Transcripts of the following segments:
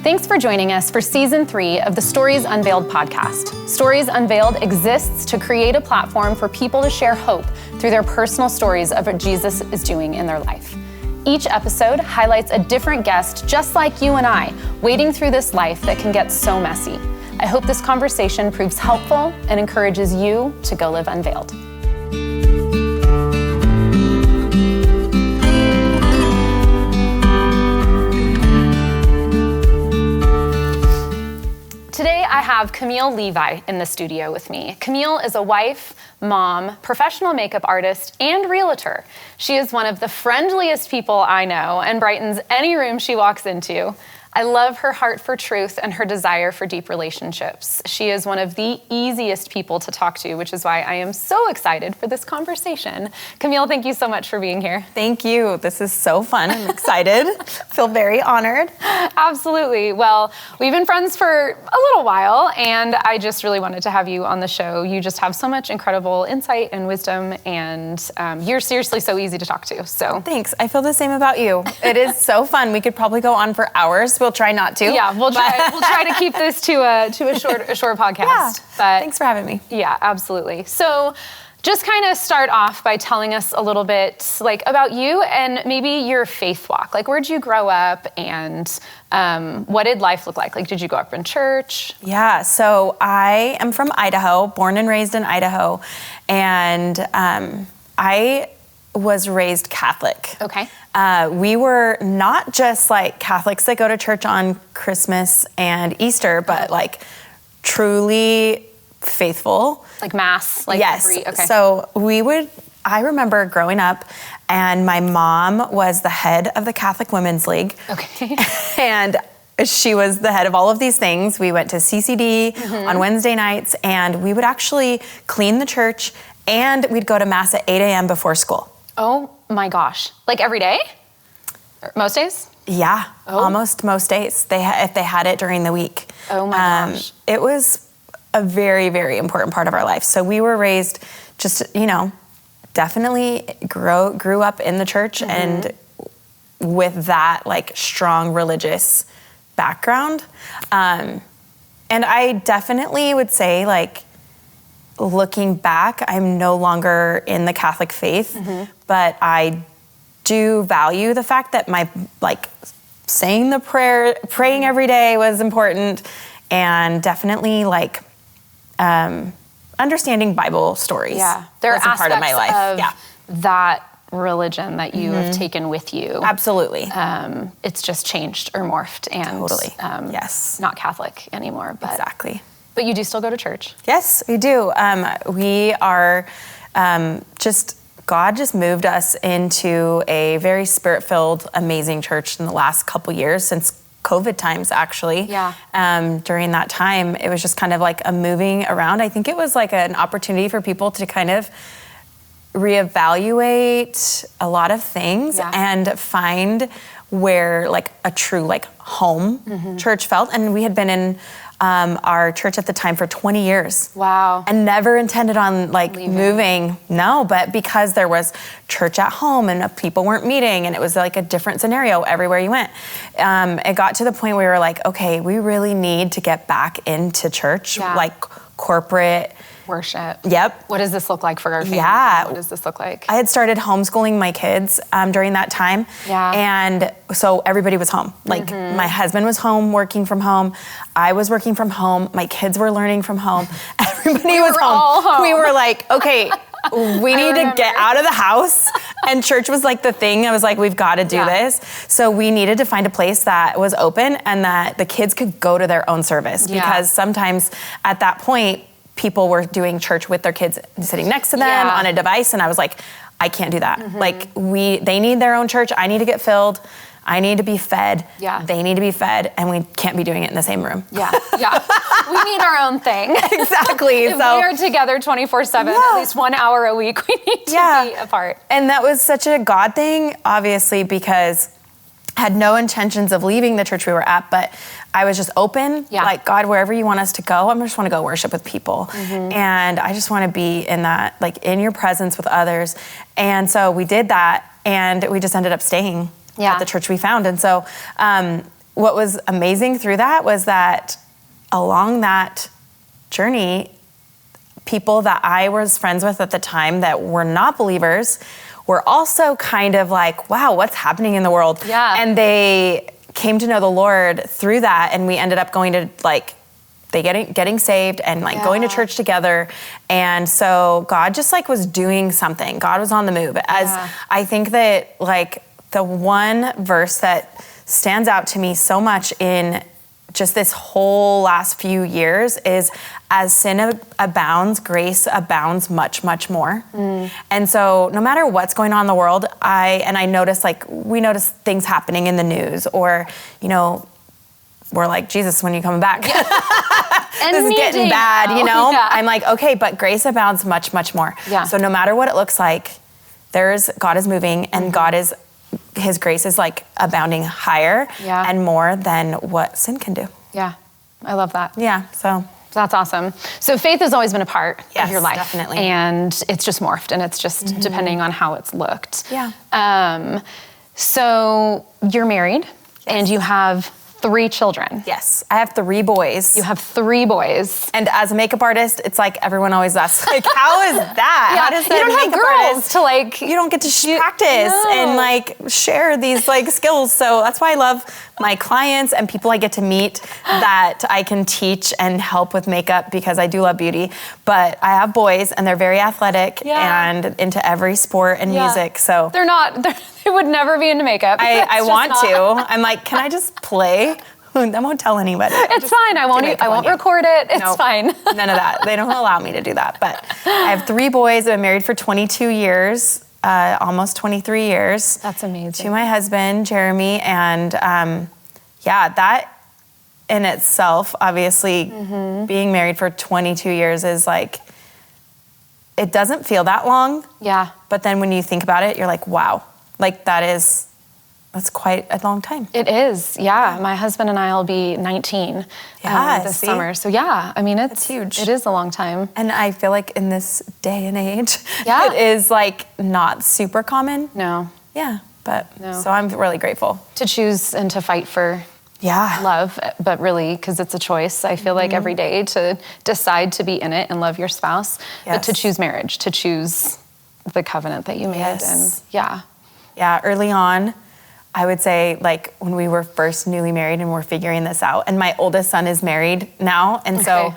Thanks for joining us for Season 3 of the Stories Unveiled podcast. Stories Unveiled exists to create a platform for people to share hope through their personal stories of what Jesus is doing in their life. Each episode highlights a different guest just like you and I, wading through this life that can get so messy. I hope this conversation proves helpful and encourages you to go live unveiled. Today, I have Camille Levi in the studio with me. Camille is a wife, mom, professional makeup artist, and realtor. She is one of the friendliest people I know and brightens any room she walks into. I love her heart for truth and her desire for deep relationships. She is one of the easiest people to talk to, which is why I am so excited for this conversation. Camille, thank you so much for being here. Thank you. This is so fun. I'm excited. Feel very honored. Absolutely. Well, we've been friends for a little while, and I just really wanted to have you on the show. You just have so much incredible insight and wisdom, and you're seriously so easy to talk to. So thanks. I feel the same about you. It is so fun. We could probably go on for hours. We'll try not to. Yeah, we'll try to keep this to a short podcast. Yeah, but thanks for having me. Yeah, absolutely. So just kind of start off by telling us a little bit about you and maybe your faith walk. Where'd you grow up and what did life look like? Did you grow up in church? Yeah, so I am from Idaho, born and raised in Idaho, and I was raised Catholic. Okay. We were not just Catholics that go to church on Christmas and Easter, but truly faithful. Mass? Yes. Okay. So I remember growing up and my mom was the head of the Catholic Women's League. Okay. And she was the head of all of these things. We went to CCD on Wednesday nights and we would actually clean the church and we'd go to Mass at 8 a.m. before school. Oh my gosh. Every day? Most days? Yeah, almost most days. If they had it during the week. Oh my gosh. It was a very, very important part of our life. So we were raised just, definitely grew up in the church and with that strong religious background. And I definitely would say looking back, I'm no longer in the Catholic faith, but I do value the fact that my saying the prayer, praying every day was important, and definitely understanding Bible stories. Yeah, there are aspects part of my life. Of that religion that you have taken with you. Absolutely. It's just changed or morphed and totally. Yes, not Catholic anymore. But exactly. But you do still go to church? Yes, we do. We are God just moved us into a very spirit-filled, amazing church in the last couple years, since COVID times, actually. Yeah. During that time, it was just kind of a moving around. I think it was an opportunity for people to kind of reevaluate a lot of things and find where a true home church felt. And we had been in our church at the time for 20 years. Wow. And never intended on moving. No, but because there was church at home and people weren't meeting and it was a different scenario everywhere you went. It got to the point where we were okay, we really need to get back into church, corporate worship. Yep. What does this look like for our family? Yeah. What does this look like? I had started homeschooling my kids during that time. Yeah. And so everybody was home. My husband was home working from home. I was working from home. My kids were learning from home. Everybody was home. We were okay, we need to get out of the house. And church was the thing. I was we've got to do this. So we needed to find a place that was open and that the kids could go to their own service. Because sometimes at that point, people were doing church with their kids sitting next to them on a device. And I was I can't do that. They need their own church. I need to get filled. I need to be fed. Yeah. They need to be fed. And we can't be doing it in the same room. Yeah. We need our own thing. Exactly. If we are together 24/7, at least 1 hour a week, we need to be apart. And that was such a God thing, obviously, because I had no intentions of leaving the church we were at, but I was just open, God, wherever you want us to go, I just want to go worship with people. And I just want to be in that, in your presence with others. And so we did that, and we just ended up staying at the church we found. And so what was amazing through that was that along that journey, people that I was friends with at the time that were not believers were also kind of like, wow, what's happening in the world? Yeah. And they came to know the Lord through that. And we ended up going to like, getting saved and like going to church together. And so God just like was doing something. God was on the move. As I think that like the one verse that stands out to me so much in just this whole last few years is, as sin abounds, grace abounds much, much more. And so no matter what's going on in the world, I notice, like, we notice things happening in the news, or, you know, we're like, Jesus, when are you coming back? This is getting bad, you know? Yeah. I'm like, okay, but grace abounds much, much more. Yeah. So no matter what it looks like, God is moving, and His grace is like abounding higher and more than what sin can do. Yeah, I love that. Yeah, so. That's awesome. So faith has always been a part of your life. Definitely. And it's just morphed, and it's just depending on how it's looked. Yeah. So you're married and you have 3 children. Yes, I have 3 boys. You have 3 boys. And as a makeup artist, it's like everyone always asks, like, how is that? How does that you don't have girls to like... You don't get to practice and like share these like skills. So that's why I love my clients and people I get to meet that I can teach and help with makeup, because I do love beauty. But I have boys and they're very athletic and into every sport and music. So they would never be into makeup. I want to. I'm like, can I just play? I won't tell anybody. It's fine. I won't record it. It's fine. None of that. They don't allow me to do that. But I have 3 boys. I've been married for 22 years, almost 23 years. That's amazing. To my husband, Jeremy. And that in itself, obviously, being married for 22 years is like, it doesn't feel that long. Yeah. But then when you think about it, you're like, wow. Like that's quite a long time. It is, yeah. My husband and I will be 19 this summer. So yeah, I mean, it's huge. It is a long time. And I feel like in this day and age, it is like not super common. No. Yeah, so I'm really grateful. To choose and to fight for love, but really, because it's a choice, I feel like every day to decide to be in it and love your spouse, but to choose marriage, to choose the covenant that you made. And yeah, early on, I would say, like, when we were first newly married and we're figuring this out, and my oldest son is married now, and so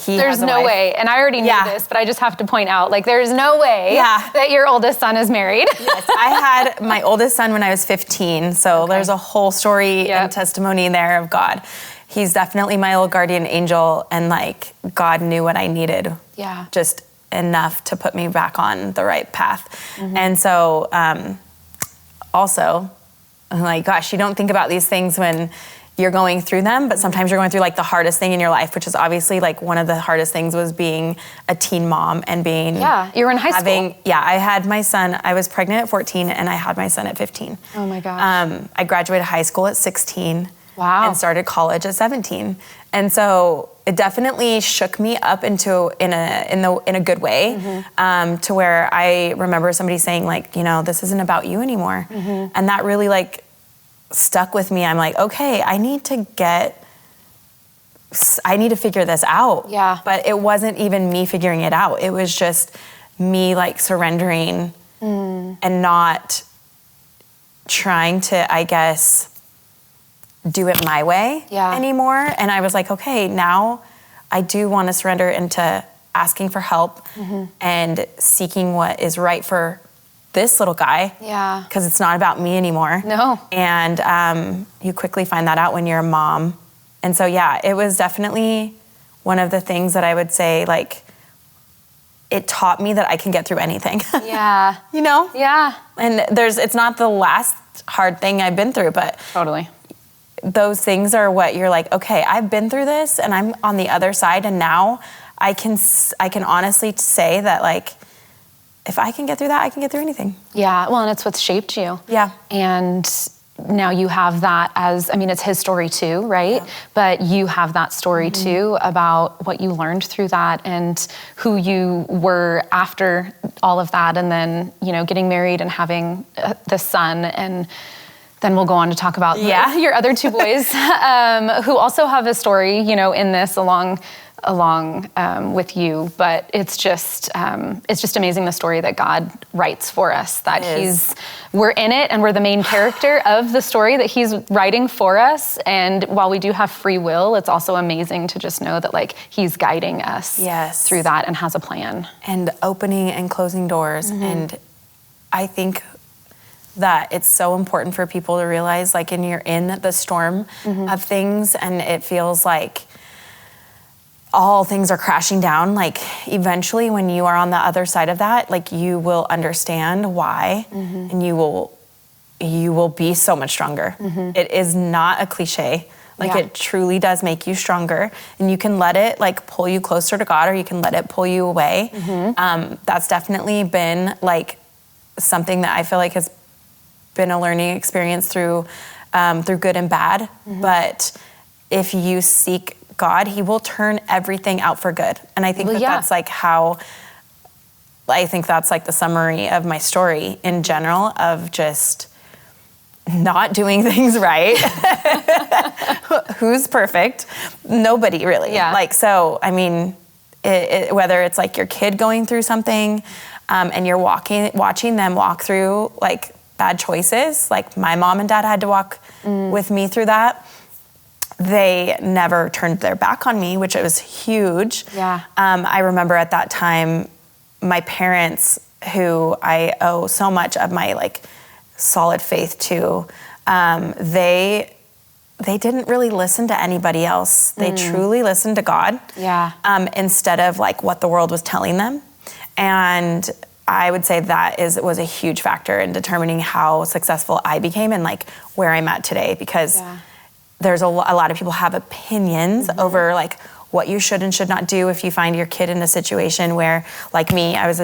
there's no way, and I already knew this, but I just have to point out, like, there's no way that your oldest son is married. Yes, I had my oldest son when I was 15, so there's a whole story and testimony there of God. He's definitely my little guardian angel, and like, God knew what I needed. Yeah. Just enough to put me back on the right path. And so, also, I'm like, gosh, you don't think about these things when you're going through them, but sometimes you're going through like the hardest thing in your life, which is obviously like one of the hardest things was being a teen mom and being... Yeah, you were in high school. Yeah, I had my son, I was pregnant at 14 and I had my son at 15. Oh my gosh. I graduated high school at 16. Wow. And started college at 17. And so it definitely shook me up in a good way, to where I remember somebody saying like, you know, this isn't about you anymore. And that really like stuck with me. I'm like, okay, I need to figure this out. Yeah. But it wasn't even me figuring it out. It was just me like surrendering and not trying to, I guess, do it my way anymore. And I was like, okay, now I do want to surrender into asking for help and seeking what is right for this little guy. Yeah. Because it's not about me anymore. No. And you quickly find that out when you're a mom. And so, yeah, it was definitely one of the things that I would say, like, it taught me that I can get through anything. Yeah. You know? Yeah. And it's not the last hard thing I've been through, but totally. Those things are what you're like, okay, I've been through this and I'm on the other side, and now I can honestly say that, like, if I can get through that, I can get through anything. Yeah, well, and it's what's shaped you. Yeah. And now you have that it's his story too, right? Yeah. But you have that story too about what you learned through that and who you were after all of that, and then, you know, getting married and having the son and then we'll go on to talk about your other two boys, who also have a story, in this along with you. But it's just amazing the story that God writes for us. That we're in it, and we're the main character of the story that He's writing for us. And while we do have free will, it's also amazing to just know that like He's guiding us through that and has a plan. And opening and closing doors. And I think that it's so important for people to realize, like, when you're in the storm of things and it feels like all things are crashing down, like eventually when you are on the other side of that, like you will understand why and you will be so much stronger. It is not a cliche. Like it truly does make you stronger, and you can let it like pull you closer to God, or you can let it pull you away. That's definitely been like something that I feel like has been a learning experience through good and bad. But if you seek God, He will turn everything out for good. And I think that's like the summary of my story in general, of just not doing things right. Who's perfect? Nobody really. Like, so, I mean, whether it's like your kid going through something, and you're watching them walk through like bad choices, like my mom and dad had to walk with me through that. They never turned their back on me, which it was huge. I remember at that time, my parents, who I owe so much of my like solid faith to, they didn't really listen to anybody else. They truly listened to God, instead of like what the world was telling them. And I would say that was a huge factor in determining how successful I became and like where I'm at today, because there's a lot of people have opinions over like what you should and should not do if you find your kid in a situation where, like me, I was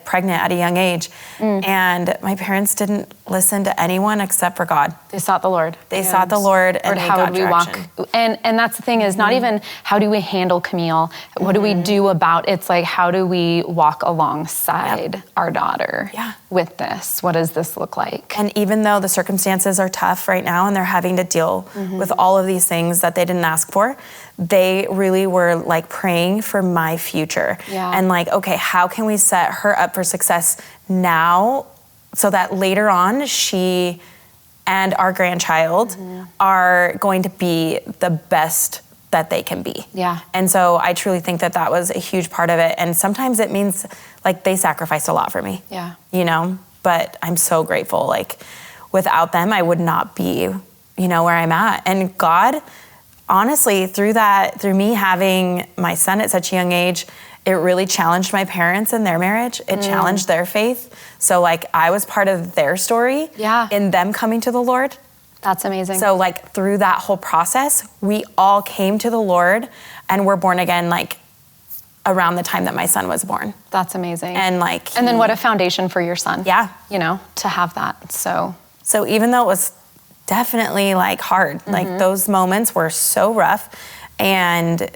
pregnant at a young age, and my parents didn't listen to anyone except for God. They sought the Lord. They sought the Lord, and how would we walk? And that's the thing, is not even how do we handle Camille? What do we do about? It's like, how do we walk alongside our daughter with this? What does this look like? And even though the circumstances are tough right now, and they're having to deal with all of these things that they didn't ask for, they really were like praying for my future. And like, okay, how can we set her up for success now so that later on she and our grandchild are going to be the best that they can be. And so I truly think that was a huge part of it. And sometimes it means like they sacrificed a lot for me, but I'm so grateful. Like without them, I would not be, where I'm at. And God, honestly, through me having my son at such a young age, it really challenged my parents in their marriage. It challenged their faith. So like I was part of their story in them coming to the Lord. That's amazing. So like through that whole process, we all came to the Lord and were born again like around the time that my son was born. That's amazing. And then what a foundation for your son. To have that. So even though it was definitely like hard, like those moments were so rough, and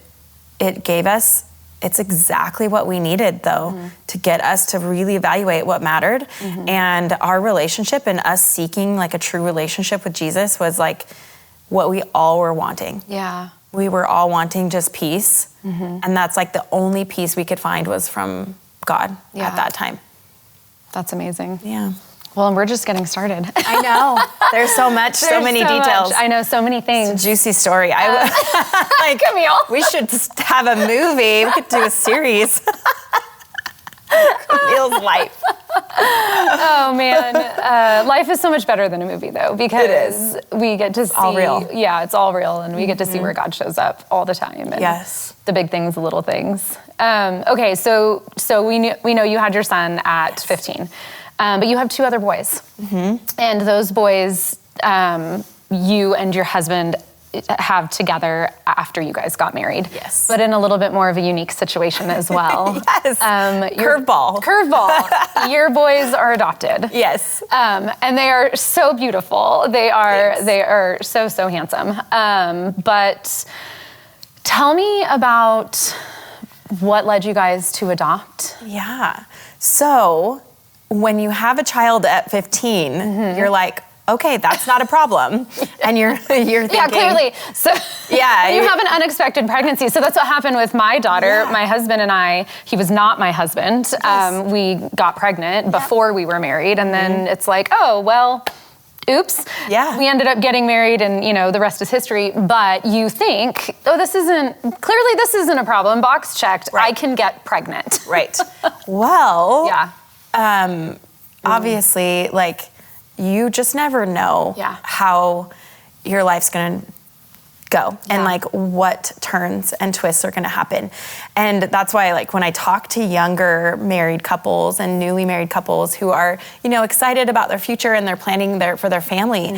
it's exactly what we needed though, to get us to really evaluate what mattered. And our relationship and us seeking like a true relationship with Jesus was like what we all were wanting. We were all wanting just peace. And that's like the only peace we could find was from God at that time. That's amazing. Well, and we're just getting started. I know. There's so much, so many details. I know, so many things. It's a juicy story. Like, Camille, we should have a movie. We could do a series. Camille's life. Oh man, life is so much better than a movie though, because we get to see all real. Yeah, it's all real, and we get to see where God shows up all the time. And the big things, the little things. Okay, so we know you had your son at 15. But you have two other boys. And those boys, you and your husband have together after you guys got married. But in a little bit more of a unique situation as well. Curveball. Your boys are adopted. And they are so beautiful. They are so handsome. But tell me about what led you guys to adopt. So when you have a child at 15, you're like, okay, that's not a problem. And you're thinking. Yeah, clearly. So yeah, you have an unexpected pregnancy. So that's what happened with my daughter. My husband and I, he was not my husband. Yes. We got pregnant before we were married. And then it's like, oh, well, oops. Yeah. We ended up getting married and, the rest is history. But you think, oh, this isn't a problem. Box checked. Right. I can get pregnant. Right. Well, Yeah. obviously, like, you just never know how your life's going to go and like what turns and twists are going to happen. And that's why, like, when I talk to younger married couples and newly married couples who are, excited about their future and they're planning for their family,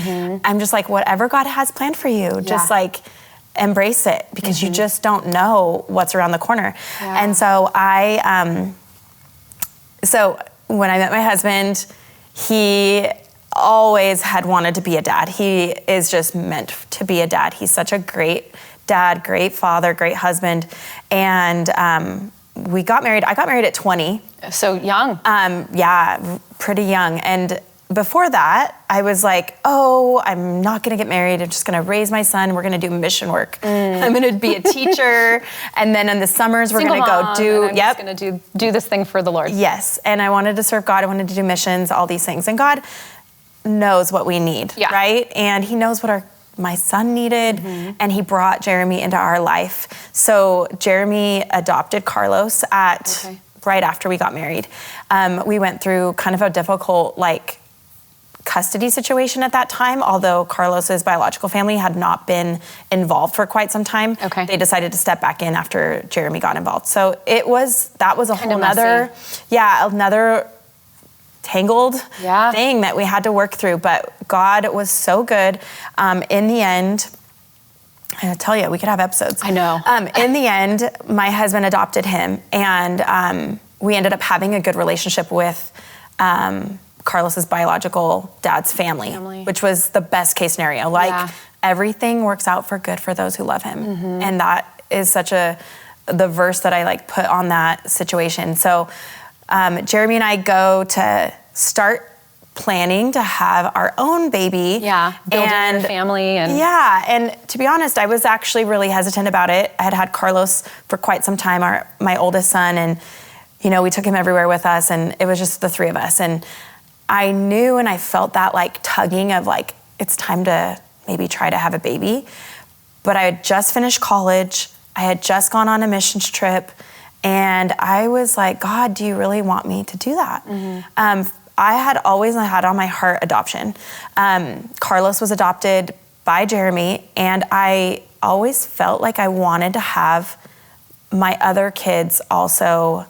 I'm just like, whatever God has planned for you, just like embrace it, because you just don't know what's around the corner. Yeah. And so so when I met my husband, he always had wanted to be a dad. He is just meant to be a dad. He's such a great dad, great father, great husband. And we got married. I got married at 20. So young. Yeah, pretty young. And before that, I was like, oh, I'm not going to get married. I'm just going to raise my son. We're going to do mission work. I'm going to be a teacher. And then in the summers, we're going to go do, I'm just going to do this thing for the Lord. Yes. And I wanted to serve God. I wanted to do missions, all these things. And God knows what we need, right? And he knows what my son needed, and he brought Jeremy into our life. So Jeremy adopted Carlos right after we got married. We went through kind of a difficult, like, custody situation at that time, although Carlos's biological family had not been involved for quite some time. Okay. They decided to step back in after Jeremy got involved. So that was a whole nother, another tangled thing that we had to work through. But God was so good. In the end, I tell you, we could have episodes. I know. In the end, my husband adopted him, and we ended up having a good relationship with Carlos's biological dad's family, which was the best case scenario. Like, everything works out for good for those who love him. And that is such the verse that I like put on that situation. So Jeremy and I go to start planning to have our own baby. Yeah, building a family. And to be honest, I was actually really hesitant about it. I had Carlos for quite some time, my oldest son, and we took him everywhere with us, and it was just the three of us. And I knew and I felt that, like, tugging of, like, it's time to maybe try to have a baby. But I had just finished college. I had just gone on a missions trip. And I was like, God, do you really want me to do that? I had always had on my heart adoption. Carlos was adopted by Jeremy, and I always felt like I wanted to have my other kids also.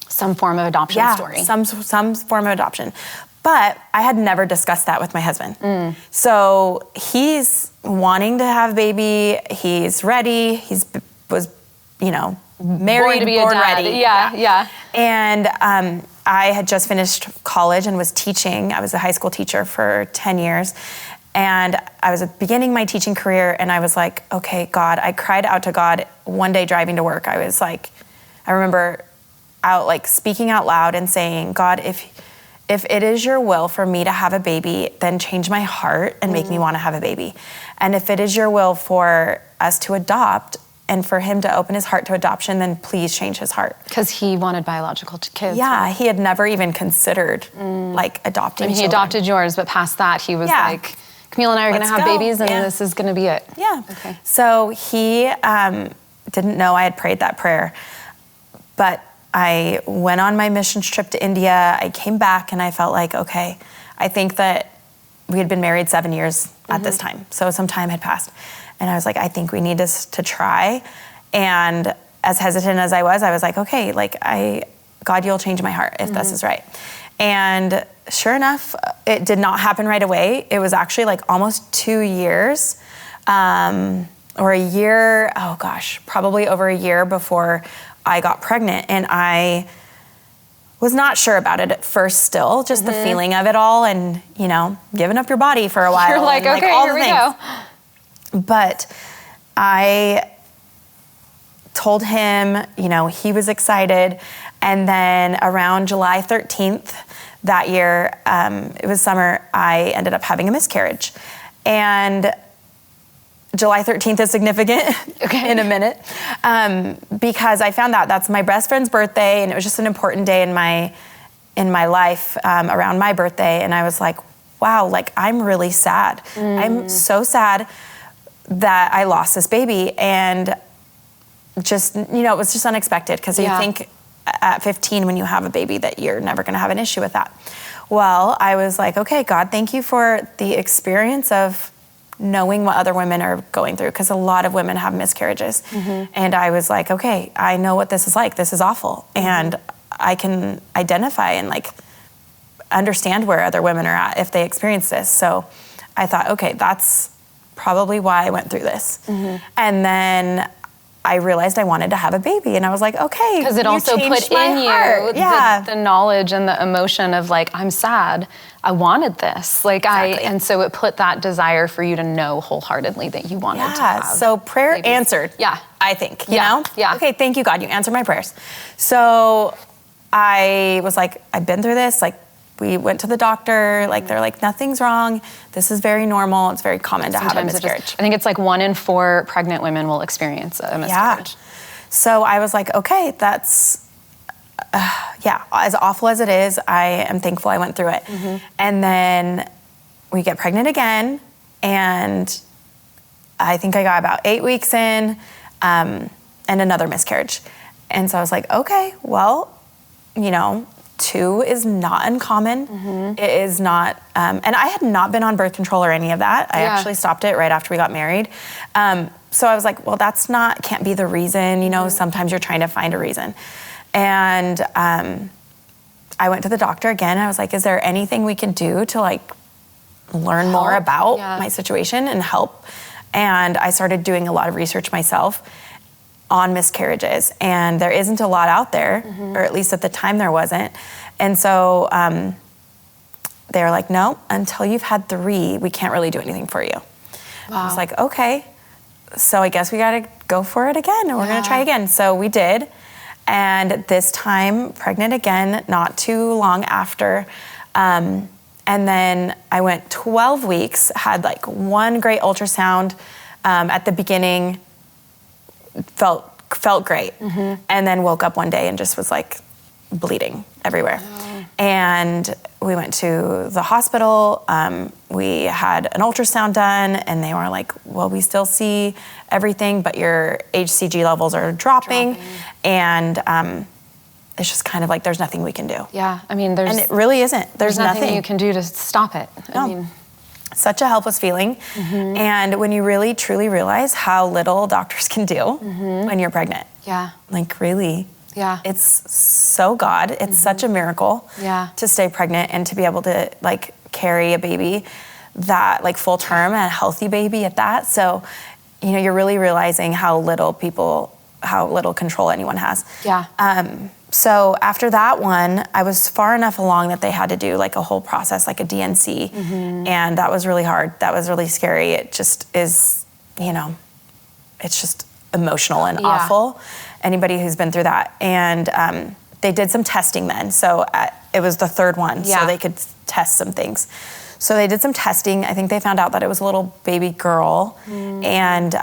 Some form of adoption story. Some form of adoption. But I had never discussed that with my husband. So he's wanting to have a baby. He's ready. He was, married, born ready. Yeah. And I had just finished college and was teaching. I was a high school teacher for 10 years. And I was beginning my teaching career, and I was like, okay, God, I cried out to God one day driving to work. I was like, I remember speaking out loud and saying, God, if it is your will for me to have a baby, then change my heart and make me want to have a baby. And if it is your will for us to adopt and for him to open his heart to adoption, then please change his heart. Because he wanted biological kids. Yeah, right? he had never even considered adopting he adopted yours, but past that, he was like, Camille and I are going to have babies, and this is going to be it. Yeah. Okay. So he didn't know I had prayed that prayer, but I went on my missions trip to India. I came back and I felt like, okay, I think that we had been married 7 years at this time. So some time had passed. And I was like, I think we need to try. And as hesitant as I was like, okay, God, you'll change my heart if this is right. And sure enough, it did not happen right away. It was actually almost 2 years, or a year, probably over a year before I got pregnant. And I was not sure about it at first still, just the feeling of it all and, giving up your body for a while. You're like, and, okay, all here the we things. go. But I told him, he was excited. And then around July 13th, that year, it was summer, I ended up having a miscarriage. And July 13th is significant in a minute, because I found out that's my best friend's birthday, and it was just an important day in my life, around my birthday. And I was like, wow, like I'm really sad. I'm so sad that I lost this baby. And just, it was just unexpected, because you think at 15 when you have a baby that you're never gonna have an issue with that. Well, I was like, okay, God, thank you for the experience of knowing what other women are going through, because a lot of women have miscarriages. And I was like, okay, I know what this is like. This is awful. And I can identify and like understand where other women are at if they experience this. So I thought, okay, that's probably why I went through this. And then I realized I wanted to have a baby, and I was like, okay, because it also put in you the knowledge and the emotion of like, I'm sad, I wanted this, like and so it put that desire for you to know wholeheartedly that you wanted to have. So prayer babies. answered. I think, you know? Okay, thank you, God, you answered my prayers. So I was like, I've been through this, like we went to the doctor, like they're like, nothing's wrong. This is very normal. It's very common to have a miscarriage. I think it's like 1 in 4 pregnant women will experience a miscarriage. So I was like, okay, that's, as awful as it is, I am thankful I went through it. And then we get pregnant again, and I think I got about 8 weeks in, and another miscarriage. And so I was like, okay, well, 2 is not uncommon. It is not, and I had not been on birth control or any of that. I actually stopped it right after we got married. So I was like, well, that's can't be the reason, sometimes you're trying to find a reason. And I went to the doctor again. I was like, is there anything we can do to like learn more about my situation and help? And I started doing a lot of research myself on miscarriages, and there isn't a lot out there, or at least at the time there wasn't. And so they were like, no, until you've had 3, we can't really do anything for you. I was like, okay, so I guess we gotta go for it again, and we're gonna try again. So we did, and this time pregnant again, not too long after. And then I went 12 weeks, had like 1 great ultrasound at the beginning, felt great, and then woke up one day and just was like bleeding everywhere. And we went to the hospital. We had an ultrasound done, and they were like, well, we still see everything, but your HCG levels are dropping. And it's just kind of like there's nothing we can do. I mean, and it really isn't. There's nothing you can do to stop it. No. I mean, such a helpless feeling. And when you really truly realize how little doctors can do when you're pregnant. Like really. It's so God. It's such a miracle to stay pregnant and to be able to like carry a baby that like full term, and a healthy baby at that. So, you're really realizing how little control anyone has. So after that one, I was far enough along that they had to do like a whole process, like a DNC. And that was really hard. That was really scary. It just is, it's just emotional and awful. Anybody who's been through that. And they did some testing then. So it was the 3rd one, so they could test some things. So they did some testing. I think they found out that it was a little baby girl. And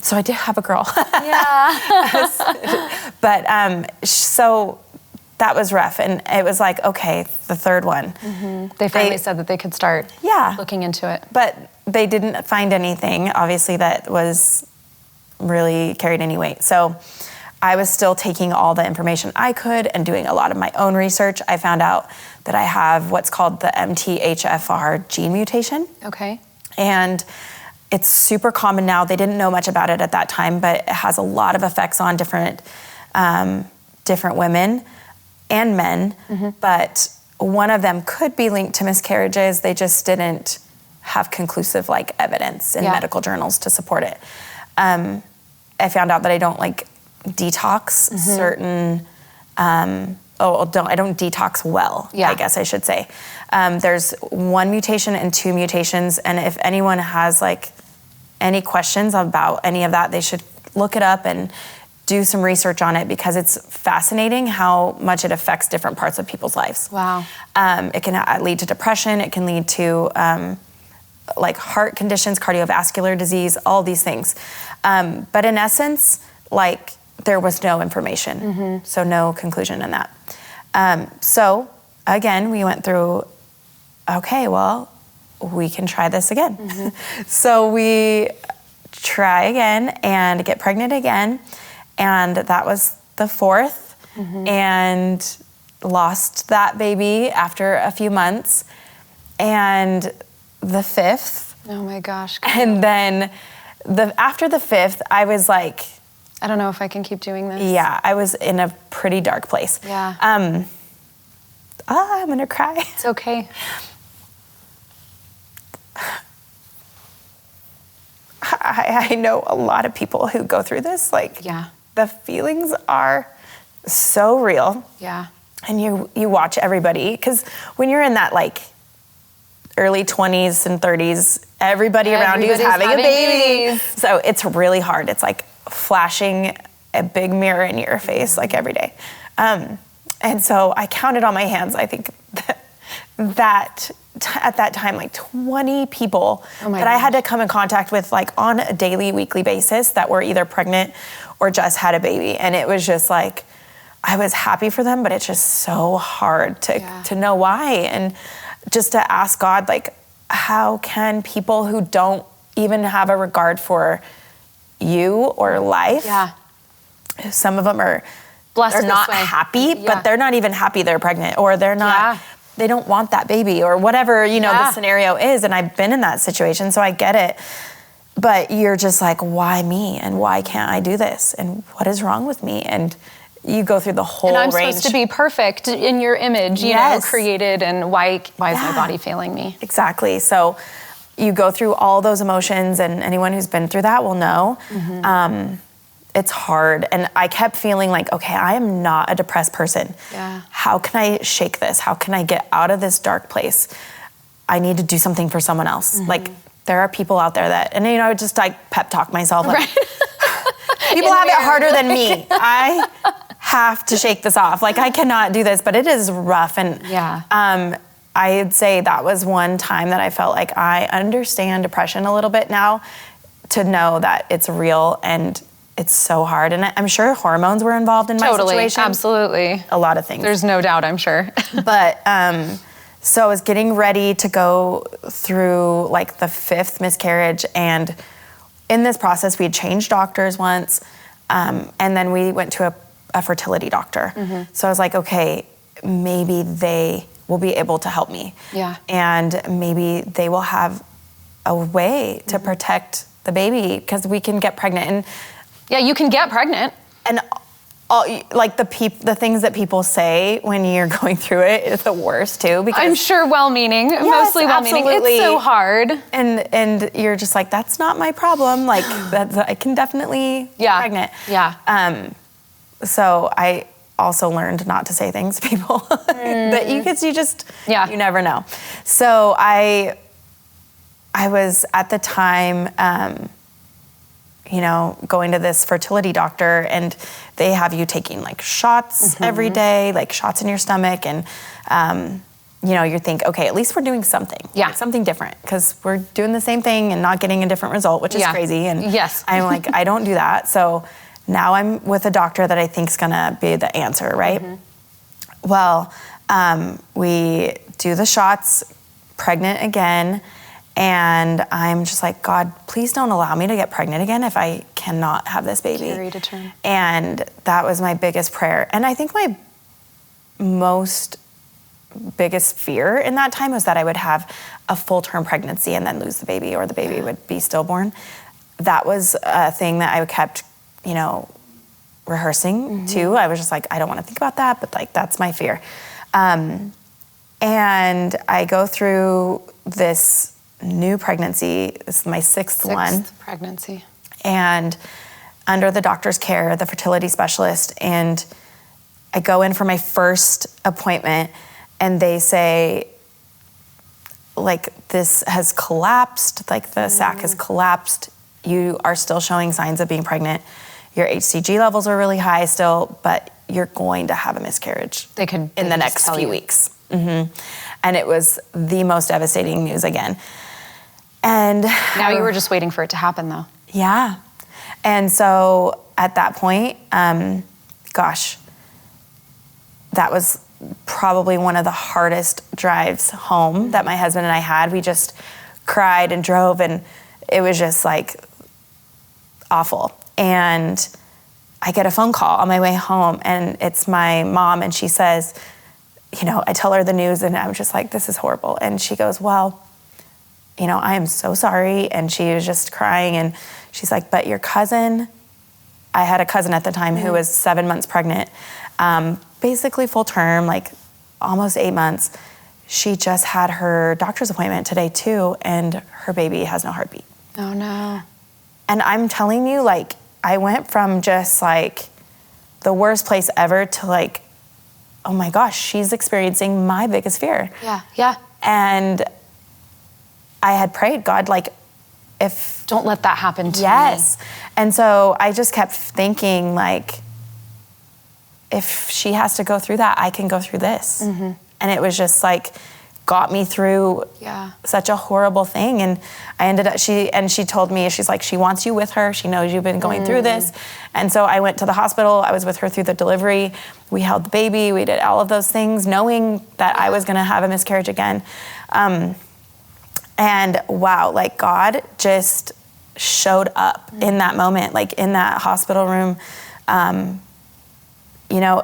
so I did have a girl. But so that was rough. And it was like, okay, the 3rd one. They finally said that they could start looking into it. But they didn't find anything, obviously, that was really carried any weight. So I was still taking all the information I could and doing a lot of my own research. I found out that I have what's called the MTHFR gene mutation. And it's super common now. They didn't know much about it at that time, but it has a lot of effects on different women and men. But one of them could be linked to miscarriages. They just didn't have conclusive like evidence in medical journals to support it. I found out that I don't like detox certain, I don't detox well, I guess I should say. There's 1 mutation and 2 mutations, and if anyone has like any questions about any of that, they should look it up, and do some research on it because it's fascinating how much it affects different parts of people's lives. Wow. It can lead to depression. It can lead to like heart conditions, cardiovascular disease, all these things. But in essence, like there was no information, so no conclusion in that. So again, we went through, okay, well, we can try this again. So we try again and get pregnant again. And that was the 4th, and lost that baby after a few months, and the 5th. Oh my gosh. And then after the 5th, I was like, I don't know if I can keep doing this. Yeah, I was in a pretty dark place. Yeah. I'm gonna cry. It's okay. I know a lot of people who go through this. Like, yeah. The feelings are so real. Yeah. And you watch everybody, because when you're in that like early 20s and 30s, everybody around you is having a baby. Babies. So it's really hard. It's like flashing a big mirror in your face like every day. And so I counted on my hands, I think that at that time, like 20 people that I had to come in contact with like on a daily, weekly basis that were either pregnant or just had a baby. And it was just like, I was happy for them, but it's just so hard to know why. And just to ask God, like, how can people who don't even have a regard for you or life, some of them are blessed, they're not happy, but they're not even happy they're pregnant, or they're not, they don't want that baby, or whatever, you know, the scenario is. And I've been in that situation, so I get it. But you're just like, why me? And why can't I do this? And what is wrong with me? And you go through the whole range. And I'm supposed to be perfect in your image, you know, created, and why is my body failing me? Exactly. So you go through all those emotions, and anyone who's been through that will know. It's hard. And I kept feeling like, okay, I am not a depressed person. How can I shake this? How can I get out of this dark place? I need to do something for someone else. Like, there are people out there that, and you know, just like pep talk myself. Like, people have it harder than me. I have to shake this off. Like, I cannot do this, but it is rough. And I'd say that was one time that I felt like I understand depression a little bit now, to know that it's real and it's so hard. And I'm sure hormones were involved in my situation. Absolutely. A lot of things. There's no doubt, I'm sure. But, so I was getting ready to go through like the 5th miscarriage. And in this process, we had changed doctors once. And then we went to a fertility doctor. So I was like, okay, maybe they will be able to help me. And maybe they will have a way to protect the baby, because we can get pregnant. And you can get pregnant. And all, like the things that people say when you're going through it is the worst too. Because I'm sure well-meaning, mostly well-meaning. It's so hard. And you're just like, that's not my problem. Like, I can definitely get pregnant. So I also learned not to say things to people that you never know. So I was at the time, you know, going to this fertility doctor, and they have you taking like shots every day, like shots in your stomach. And, you know, you think, okay, at least we're doing something, like something different, because we're doing the same thing and not getting a different result, which is crazy. And I'm like, I don't do that. So now I'm with a doctor that I think is gonna be the answer, right? Well, we do the shots, pregnant again. And I'm just like, God, please don't allow me to get pregnant again if I cannot have this baby. Carry to term. And that was my biggest prayer. And I think my biggest fear in that time was that I would have a full-term pregnancy and then lose the baby, or the baby would be stillborn. That was a thing that I kept, you know, rehearsing too. I was just like, I don't want to think about that, but like, that's my fear. And I go through this new pregnancy. This is my sixth one. Pregnancy. And under the doctor's care, the fertility specialist, and I go in for my first appointment, and they say, like, this has collapsed, like the sac has collapsed. You are still showing signs of being pregnant. your HCG levels are really high still, but you're going to have a miscarriage in the next few weeks. And it was the most devastating news again. And now you were just waiting for it to happen, though. Yeah. And so at that point, gosh, that was probably one of the hardest drives home that my husband and I had. We just cried and drove, and it was just like awful. And I get a phone call on my way home, and it's my mom, and she says, you know, I tell her the news, and I'm just like, this is horrible. And she goes, well, you know, I am so sorry. And she was just crying, and she's like, but your cousin, I had a cousin at the time who was 7 months pregnant, basically full term, like almost 8 months. She just had her doctor's appointment today too, and her baby has no heartbeat. Oh no. And I'm telling you, like, I went from just like the worst place ever to like, oh my gosh, she's experiencing my biggest fear. Yeah. And I had prayed, God, like, if... Don't let that happen to me. Yes. And so I just kept thinking, like, if she has to go through that, I can go through this. And it was just like, got me through such a horrible thing. And I ended up, she told me, she's like, she wants you with her. She knows you've been going through this. And so I went to the hospital. I was with her through the delivery. We held the baby. We did all of those things, knowing that I was going to have a miscarriage again. And wow, like God just showed up in that moment, like in that hospital room. You know,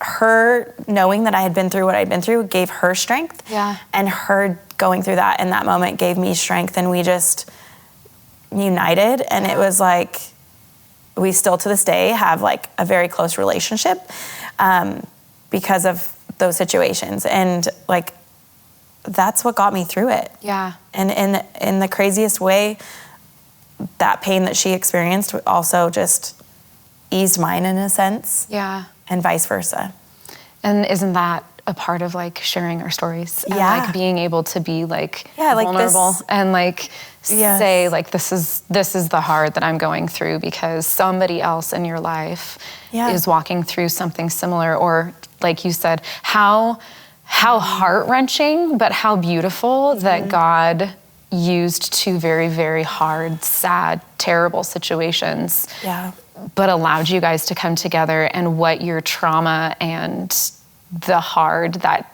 her knowing that I had been through what I'd been through gave her strength. Yeah. And her going through that in that moment gave me strength, and we just united. And it was like, we still to this day have like a very close relationship because of those situations. And like, that's what got me through it. Yeah. And in the craziest way, that pain that she experienced also just eased mine in a sense. Yeah. And vice versa. And isn't that a part of like sharing our stories? And like being able to be like vulnerable and like say like, this is the hard that I'm going through because somebody else in your life is walking through something similar. Or like you said, how heart-wrenching, but how beautiful that God used two very, very hard, sad, terrible situations, but allowed you guys to come together, and what your trauma and the hard that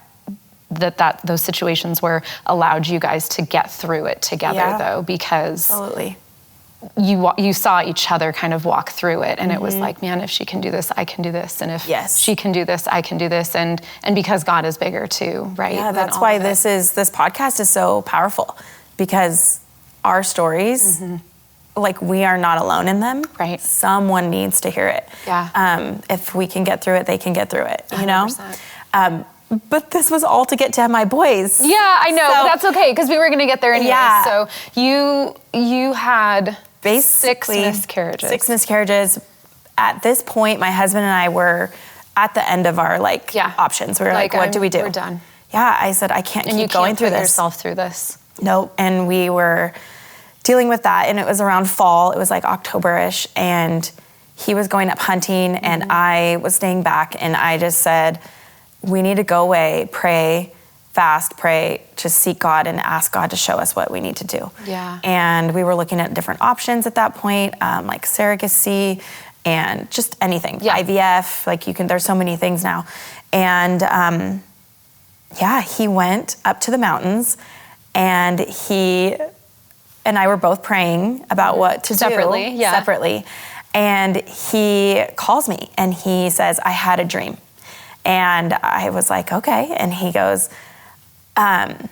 those situations were allowed you guys to get through it together, though, because absolutely. You saw each other kind of walk through it, and it was like, man, if she can do this, I can do this, and if she can do this, I can do this, and because God is bigger too, right? Yeah, that's why this podcast is so powerful, because our stories, like, we are not alone in them. Right. Someone needs to hear it. Yeah. If we can get through it, they can get through it. You 100%. know. But this was all to get to my boys. Yeah, I know. So, that's okay, because we were going to get there anyway. Yeah. So you had basically 6 miscarriages. 6 miscarriages. At this point, my husband and I were at the end of our options. We were like, what do we do? We're done. Yeah, I said, I can't keep going through this. And you can't put yourself through this. No, and we were dealing with that, and it was around fall. It was like October-ish, and he was going up hunting, and I was staying back, and I just said, we need to go away, pray, fast, pray, just seek God and ask God to show us what we need to do. Yeah. And we were looking at different options at that point, like surrogacy and just anything. Yeah. IVF, like there's so many things now. And he went up to the mountains, and he and I were both praying about what to do. Separately. And he calls me, and he says, I had a dream. And I was like, okay. And he goes, I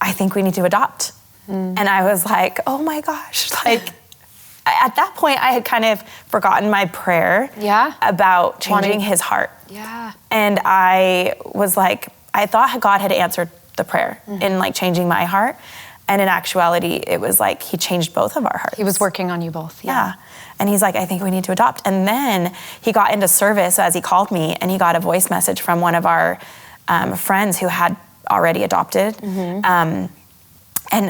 think we need to adopt. And I was like, oh my gosh. Like, at that point, I had kind of forgotten my prayer about changing his heart. Yeah. And I was like, I thought God had answered the prayer in like changing my heart. And in actuality, it was like he changed both of our hearts. He was working on you both. Yeah. And he's like, I think we need to adopt. And then he got into service as he called me, and he got a voice message from one of our friends who had already adopted. And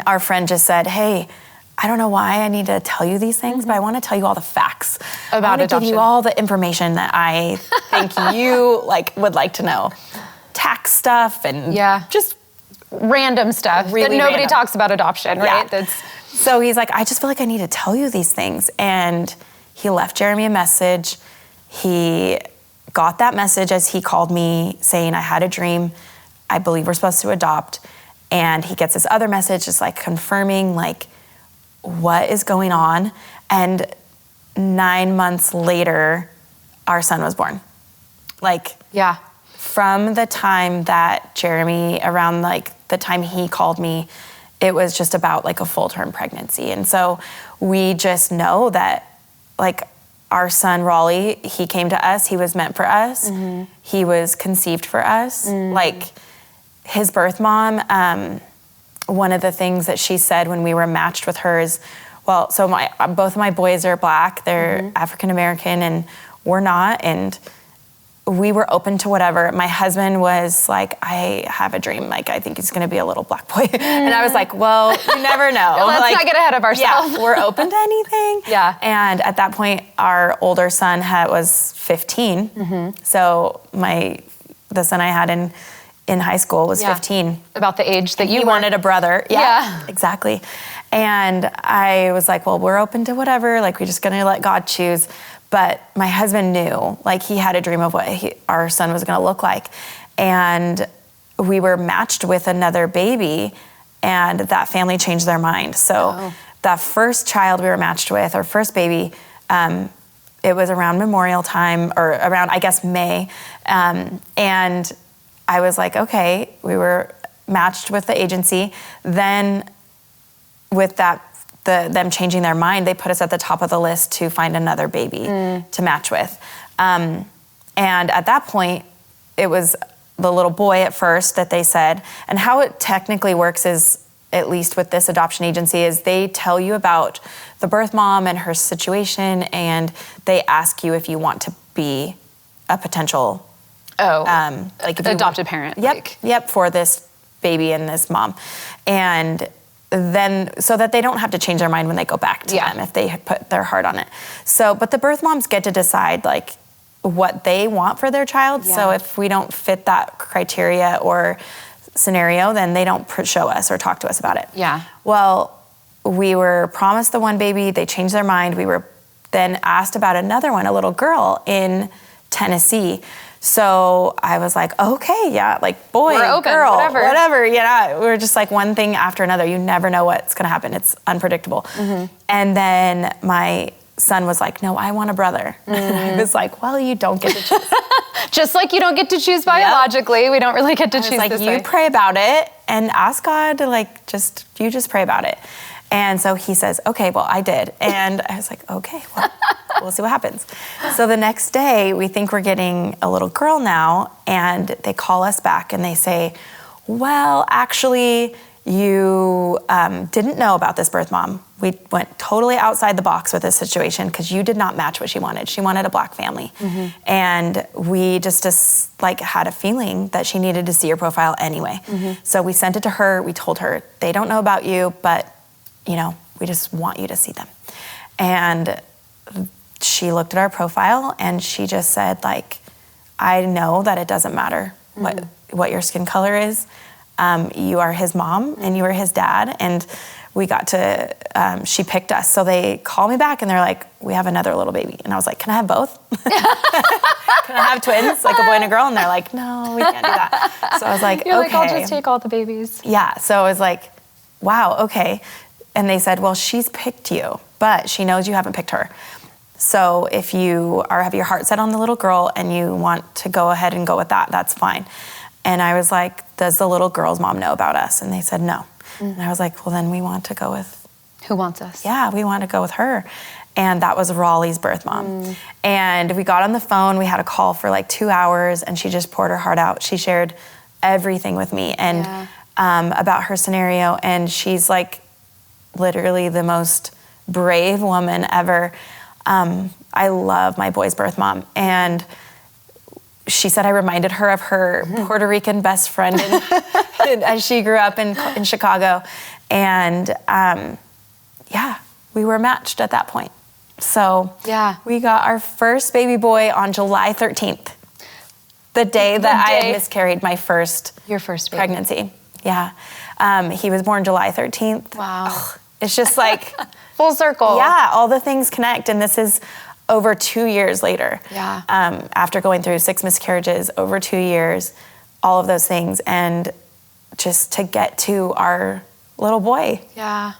our friend just said, hey, I don't know why I need to tell you these things, but I want to tell you all the facts about adoption. Give you all the information that I think you would like to know. Tax stuff and just random stuff really that nobody random. talks about adoption, right? So he's like, I just feel like I need to tell you these things. And he left Jeremy a message. He got that message as he called me saying, I had a dream. I believe we're supposed to adopt. And he gets this other message just confirming what is going on. And 9 months later, our son was born. From the time that Jeremy, around the time he called me, it was just about a full-term pregnancy. And so we just know that our son, Raleigh, he came to us, he was meant for us. Mm-hmm. He was conceived for us. Mm-hmm. His birth mom, one of the things that she said when we were matched with her is, both of my boys are Black, they're African-American, and we're not, and we were open to whatever. My husband was like, I have a dream, I think he's gonna be a little Black boy. And I was like, well, you never know. Let's not get ahead of ourselves. Yeah, we're open to anything. Yeah. And at that point, our older son was 15. Mm-hmm. So the son I had in high school was 15. About the age that you wanted a brother. Yeah, exactly. And I was like, well, we're open to whatever. We're just gonna let God choose. But my husband knew, he had a dream of what our son was gonna look like. And we were matched with another baby, and that family changed their mind. So that first child we were matched with, our first baby, it was around Memorial time, or around, I guess, May. And I was like, okay, we were matched with the agency. Then with that, them changing their mind, they put us at the top of the list to find another baby to match with. And at that point, it was the little boy at first that they said. And how it technically works is, at least with this adoption agency, is they tell you about the birth mom and her situation, and they ask you if you want to be a potential adopted parent. Yep, for this baby and this mom. And then, so that they don't have to change their mind when they go back to them if they put their heart on it. So, but the birth moms get to decide what they want for their child. Yeah. So if we don't fit that criteria or scenario, then they don't show us or talk to us about it. Yeah. Well, we were promised the one baby, they changed their mind. We were then asked about another one, a little girl in Tennessee. So I was like, okay, yeah, boy, we're open, girl, whatever. Yeah, we're just one thing after another. You never know what's gonna happen. It's unpredictable. Mm-hmm. And then my son was like, no, I want a brother. Mm-hmm. And I was like, well, you don't get to choose. Just like you don't get to choose biologically, we don't really get to choose this way. You pray about it and ask God to just pray about it. And so he says, okay, well, I did. And I was like, okay, well, we'll see what happens. So the next day, we think we're getting a little girl now, and they call us back and they say, well, actually, you didn't know about this birth mom. We went totally outside the box with this situation because you did not match what she wanted. She wanted a Black family. Mm-hmm. And we just had a feeling that she needed to see your profile anyway. Mm-hmm. So we sent it to her. We told her, they don't know about you, but we just want you to see them. And she looked at our profile and she just said, I know that it doesn't matter what your skin color is. You are his mom and you are his dad. And we got to, she picked us. So they call me back and they're like, we have another little baby. And I was like, can I have both? Can I have twins, a boy and a girl? And they're like, no, we can't do that. So I was like, You're okay. I'll just take all the babies. Yeah, so I was like, wow, okay. And they said, well, she's picked you, but she knows you haven't picked her. So if you have your heart set on the little girl and you want to go ahead and go with that, that's fine. And I was like, does the little girl's mom know about us? And they said no. Mm. And I was like, well, then we want to go with... Who wants us? Yeah, we want to go with her. And that was Raleigh's birth mom. Mm. And we got on the phone, we had a call for 2 hours, and she just poured her heart out. She shared everything with me and about her scenario. And she's literally the most brave woman ever. I love my boy's birth mom. And she said I reminded her of her Puerto Rican best friend as she grew up in Chicago. And yeah, we were matched at that point. So yeah, we got our first baby boy on July 13th, the day that I had miscarried my first pregnancy. Yeah. He was born July 13th. Wow. Ugh, it's just like full circle. Yeah, all the things connect. And this is over 2 years later. Yeah. After going through 6 miscarriages, over 2 years, all of those things. And just to get to our little boy. Yeah.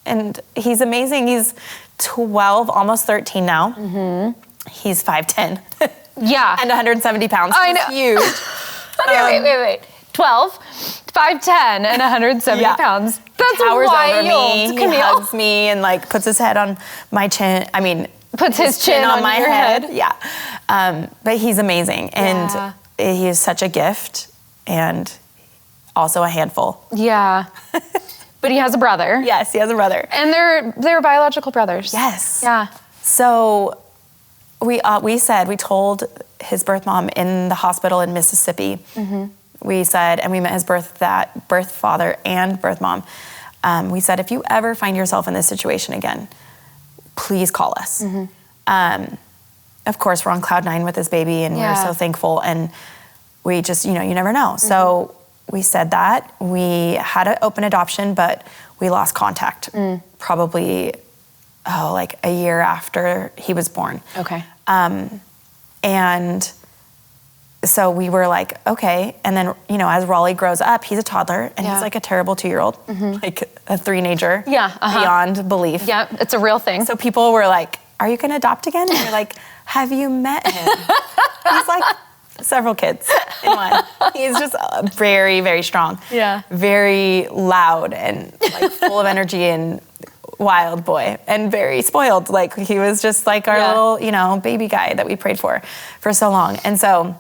And he's amazing. He's 12, almost 13 now. Mm-hmm. He's 5'10". Yeah. And 170 pounds. I know. He's huge. Wait. 12, 5'10", and 170 pounds. That's towers wild, over me. Camille. He hugs me and like puts his head on my chin. I mean, puts his chin on my your head. Yeah. But he's amazing. And he is such a gift and also a handful. Yeah. But he has a brother. Yes, he has a brother. And they're biological brothers. Yes. Yeah. So we told his birth mom in the hospital in Mississippi. Mm-hmm. We said, and we met his birth father and birth mom. We said, if you ever find yourself in this situation again, please call us. Mm-hmm. Of course, we're on cloud 9 with this baby, and we're so thankful. And we just, you never know. Mm-hmm. So we said that. We had an open adoption, but we lost contact probably, like a year after he was born. Okay. And so we were like, okay. And then, as Raleigh grows up, he's a toddler, and he's like a terrible 2-year-old, like a 3-nager, beyond belief. Yeah, it's a real thing. So people were like, are you going to adopt again? And we're like, have you met him? He's like several kids in one. He's just very, very strong. Yeah. Very loud and like full of energy and wild boy and very spoiled. Like he was just like our little, baby guy that we prayed for so long. And so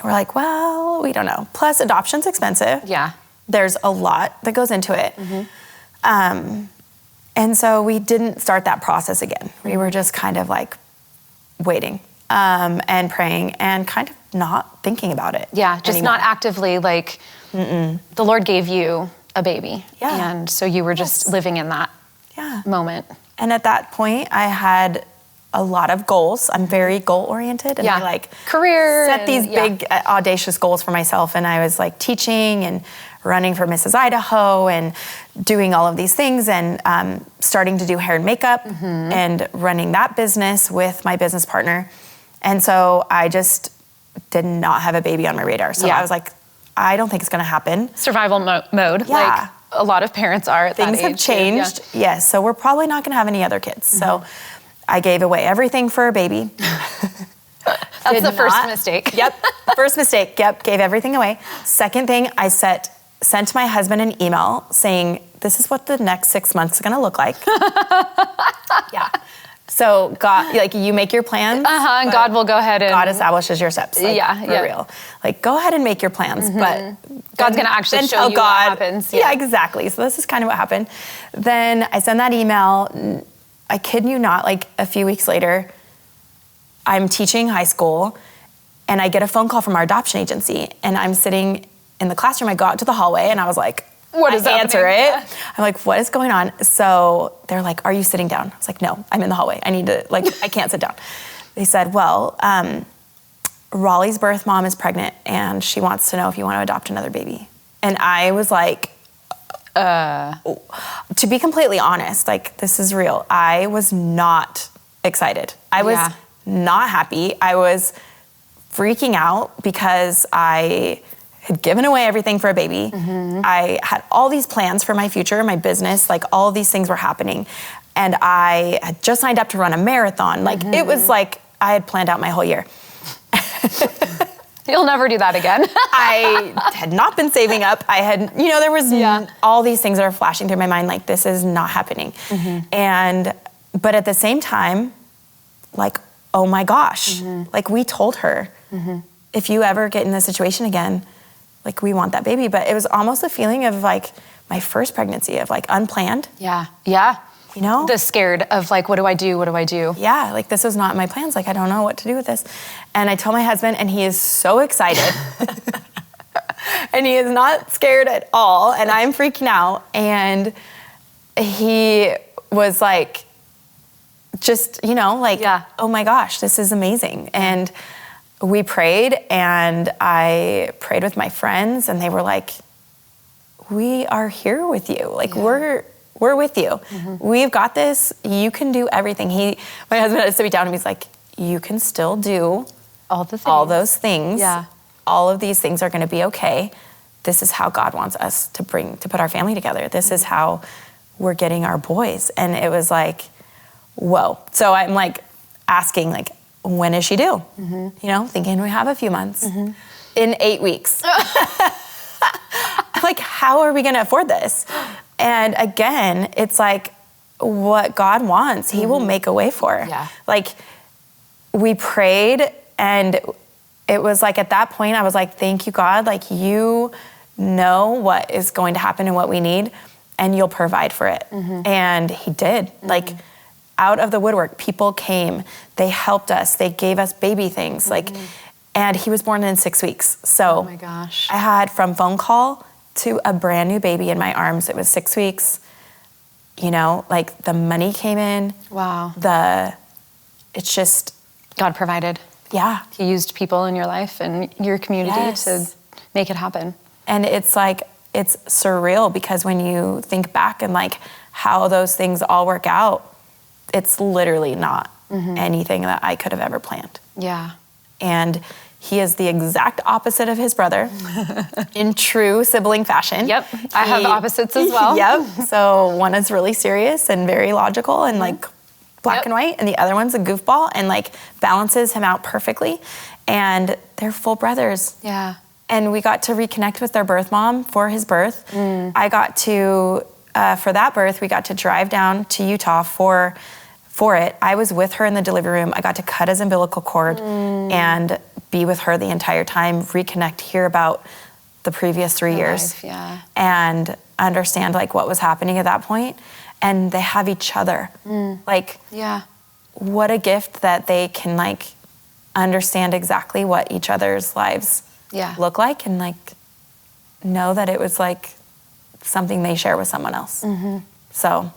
we're like, well, we don't know. Plus adoption's expensive. Yeah. There's a lot that goes into it. Mm-hmm. And so we didn't start that process again. We were just kind of like waiting and praying and kind of not thinking about it. Yeah, just anymore. not actively like, the Lord gave you a baby. Yeah. And so you were just living in that moment. And at that point, I had a lot of goals. I'm very goal-oriented. And I like career. set these big, audacious goals for myself. And I was like teaching and running for Mrs. Idaho and doing all of these things and starting to do hair and makeup and running that business with my business partner. And so I just did not have a baby on my radar. So I was like, I don't think it's going to happen. Survival mode. Yeah. Like a lot of parents are at that age. Things have changed. Yes. So we're probably not going to have any other kids. So I gave away everything for a baby. That's the first mistake. Yep. First mistake. Yep. Gave everything away. Second thing, I sent my husband an email saying, this is what the next 6 months is going to look like. So God, like you make your plans. And God will go ahead and God establishes your steps. Like, for real. Like go ahead and make your plans, but God's going to actually show you what happens. Yeah, exactly. So this is kind of what happened. Then I send that email. I kid you not, like a few weeks later, I'm teaching high school and I get a phone call from our adoption agency and I'm sitting in the classroom. I go out to the hallway and I was like, what is happening? Answer it. Yeah. I'm like, what is going on? So they're like, are you sitting down? I was like, no, I'm in the hallway. I need to, I can't sit down. They said, well, Raleigh's birth mom is pregnant and she wants to know if you want to adopt another baby. And I was like, to be completely honest, like this is real. I was not excited. I was not happy. I was freaking out because I had given away everything for a baby. I had all these plans for my future, my business, like all of these things were happening. And I had just signed up to run a marathon. Like it was like I had planned out my whole year. You'll never do that again. I had not been saving up. I had, there was all these things that are flashing through my mind, like this is not happening. But at the same time, like, oh my gosh, like we told her, if you ever get in this situation again, like we want that baby. But it was almost a feeling of like my first pregnancy of like unplanned. Yeah. The scared of like, what do I do? What do I do? Yeah, like this was not my plans. Like I don't know what to do with this. And I tell my husband and he is so excited. And he is not scared at all. And I'm freaking out. And he was like, just, oh my gosh, this is amazing. And we prayed, and I prayed with my friends, and they were like, we are here with you. Like, we're with you. We've got this. You can do everything. My husband had to sit me down, and he's like, you can still do all those things. Yeah. All of these things are going to be okay. This is how God wants us to put our family together. This is how we're getting our boys. And it was like, whoa. So I'm like asking, like, when is she due? Thinking we have a few months. In 8 weeks. Like, how are we going to afford this? And again, it's like what God wants, he will make a way for. Yeah. Like, we prayed, and it was like at that point, I was like, thank you, God. Like, you know what is going to happen and what we need, and you'll provide for it. And he did. Like, out of the woodwork, people came, they helped us, they gave us baby things. Like, and he was born in 6 weeks. So oh my gosh. I had from phone call to a brand new baby in my arms. It was 6 weeks. Like, the money came in. Wow. It's just. God provided. Yeah. He used people in your life and your community to make it happen. And it's like, it's surreal, because when you think back and like how those things all work out, it's literally not anything that I could have ever planned. Yeah. And he is the exact opposite of his brother in true sibling fashion. Yep. I have opposites as well. Yep. So one is really serious and very logical and like black and white, and the other one's a goofball and like balances him out perfectly. And they're full brothers. Yeah. And we got to reconnect with their birth mom for his birth. I got to, for that birth, we got to drive down to Utah for it. I was with her in the delivery room. I got to cut his umbilical cord and be with her the entire time, reconnect, hear about the previous 3 years. Life, and understand like what was happening at that point. And they have each other. Like, what a gift that they can like understand exactly what each other's lives look like, and like know that it was like something they share with someone else. So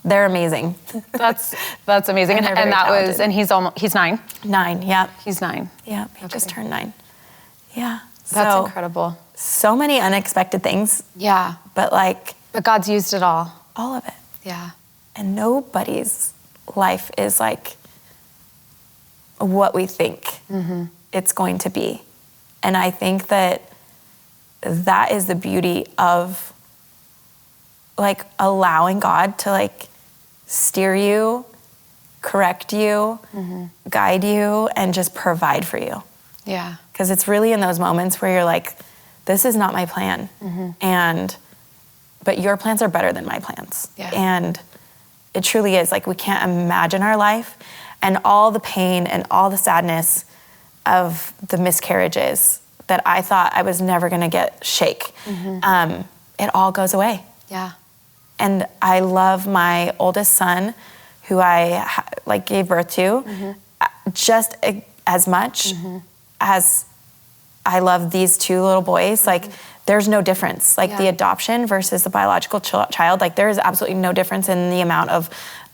they're amazing. That's amazing. And that talented. Was, and he's 9. 9, yeah. He's 9. Yeah, he just turned 9. Yeah. That's incredible. So many unexpected things. Yeah. But God's used it all. All of it. Yeah. And nobody's life is like what we think it's going to be. And I think that is the beauty of like allowing God to like steer you, correct you, guide you, and just provide for you. Yeah. Because it's really in those moments where you're like, this is not my plan. But your plans are better than my plans. Yeah. And it truly is. Like, we can't imagine our life and all the pain and all the sadness of the miscarriages that I thought I was never gonna shake. It all goes away. Yeah. And I love my oldest son, who I gave birth to, just as much as I love these 2 little boys. Like, there's no difference. Like, the adoption versus the biological child, like, there is absolutely no difference in the amount of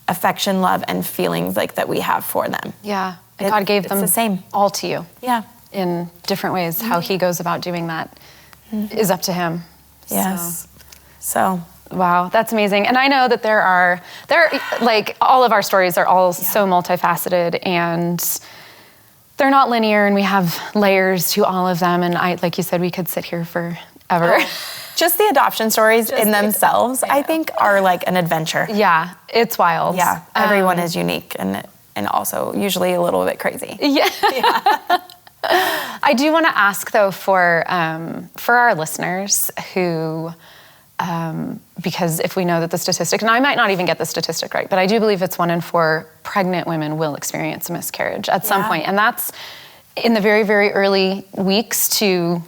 affection, love, and feelings like that we have for them. Yeah. And God gave them the same. All to you. Yeah. In different ways. How he goes about doing that is up to him. Yes. So. Wow, that's amazing. And I know that there are like, all of our stories are all so multifaceted, and they're not linear, and we have layers to all of them. And like you said, we could sit here forever. Oh. Just the adoption stories in themselves, I think, are like an adventure. Yeah, it's wild. Yeah, everyone is unique and also usually a little bit crazy. Yeah. I do want to ask, though, for our listeners who, because if we know that the statistic, and I might not even get the statistic right, but I do believe it's 1 in 4 pregnant women will experience a miscarriage at some point. And that's in the very, very early weeks to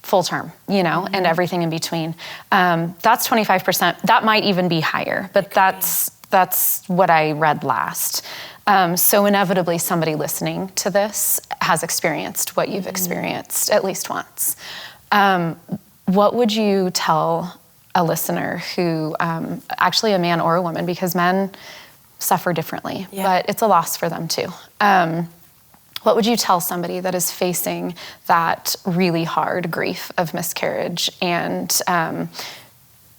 full term, and everything in between. That's 25%. That might even be higher, but that's what I read last. So inevitably somebody listening to this has experienced what you've experienced at least once. What would you tell a listener who, actually a man or a woman, because men suffer differently, but it's a loss for them too. What would you tell somebody that is facing that really hard grief of miscarriage, and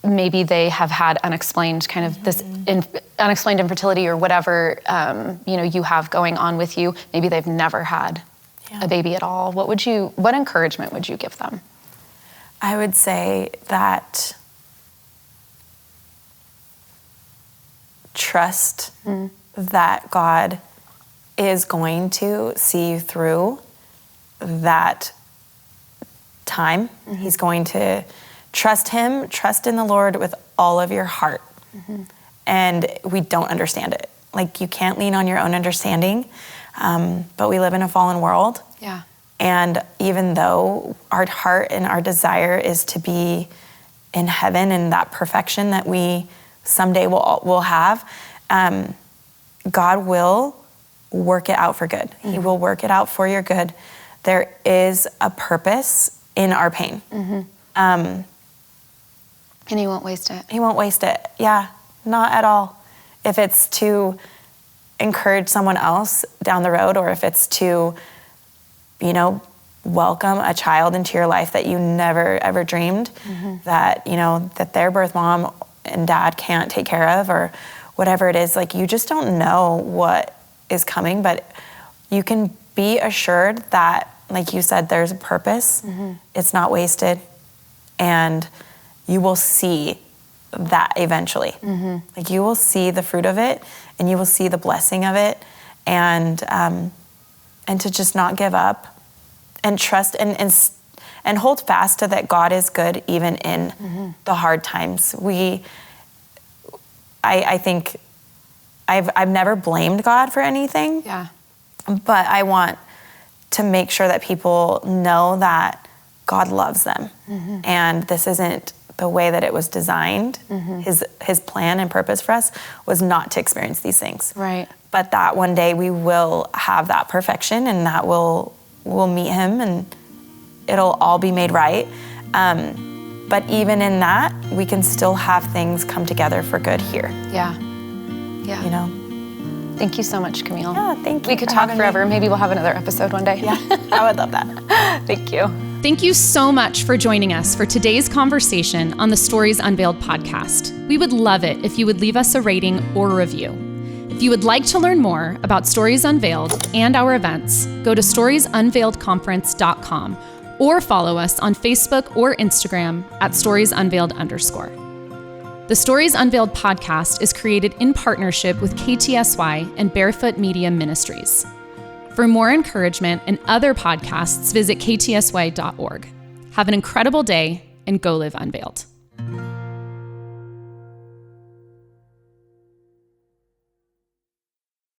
maybe they have had unexplained kind of this unexplained infertility or whatever you have going on with you? Maybe they've never had a baby at all. What encouragement would you give them? I would say that trust that God is going to see you through that time. He's going to trust him, trust in the Lord with all of your heart. And we don't understand it. Like, you can't lean on your own understanding, but we live in a fallen world. Yeah. And even though our heart and our desire is to be in heaven and that perfection that we someday will have, God will work it out for good. He will work it out for your good. There is a purpose in our pain. And he won't waste it. He won't waste it. Yeah, not at all. If it's to encourage someone else down the road, or if it's to, welcome a child into your life that you never ever dreamed that, that their birth mom and dad can't take care of, or whatever it is, like, you just don't know what is coming, but you can be assured that, like you said, there's a purpose. It's not wasted, and you will see that eventually. Like, you will see the fruit of it, and you will see the blessing of it, and to just not give up, and trust and hold fast to that God is good even in the hard times. I think I've never blamed God for anything. Yeah. But I want to make sure that people know that God loves them. And this isn't the way that it was designed. His plan and purpose for us was not to experience these things. Right. But that one day we will have that perfection, and that we'll meet him, and it'll all be made right. But even in that, we can still have things come together for good here. Yeah. Thank you so much, Camille. Yeah, thank you. We could talk forever. Maybe we'll have another episode one day. Yeah, I would love that. Thank you. Thank you so much for joining us for today's conversation on the Stories Unveiled podcast. We would love it if you would leave us a rating or a review. If you would like to learn more about Stories Unveiled and our events, go to storiesunveiledconference.com or follow us on Facebook or Instagram at storiesunveiled_. The Stories Unveiled podcast is created in partnership with KTSY and Barefoot Media Ministries. For more encouragement and other podcasts, visit ktsy.org. Have an incredible day, and go live unveiled.